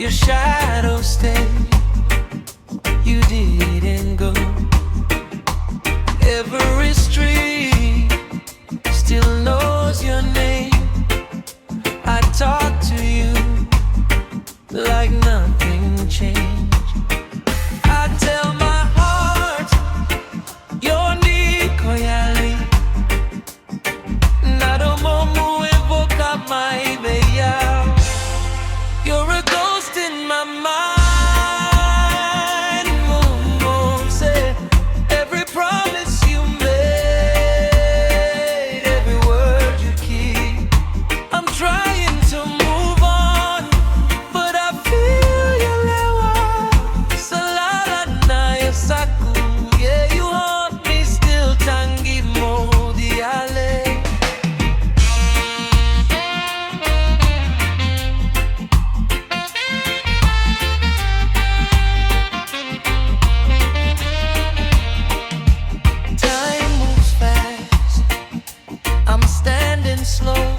Your shadow stayed, you didn't go. Every street still knows your name. I talk to you like nothing changed. I tell my heart, you're Nikoyali. Nado momu evoca my beya. You're a ghost in my mind, moce. Every promise you made, every word you keep. I'm trying to move on, but I feel you lewa. So lala na yasaqu, yeah, you haunt me still. Tangi mo diale. Time moves fast, I'm standing slow.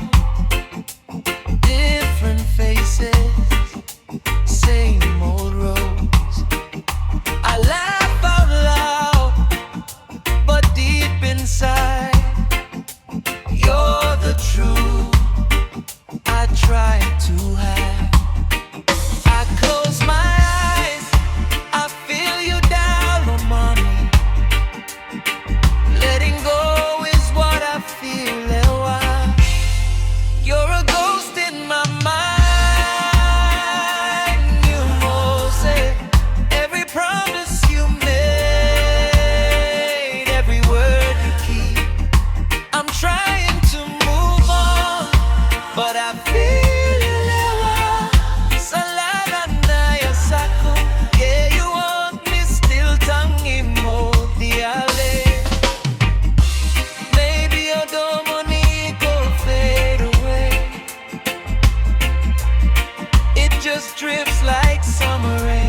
Different faces, same old roads. I laugh out loud, but deep inside, you're the truth I try to hide. I close my eyes, I feel you down on me. Letting go is what I feel. You're a ghost in my mind, you moce. Every promise you made, every word you keep. I'm trying to move on, but I feel you lewa. Salala na yasaqu, yeah, you want me still. Tangi mo diale. Maybe your domonico fade away. It just drifts like summer rain.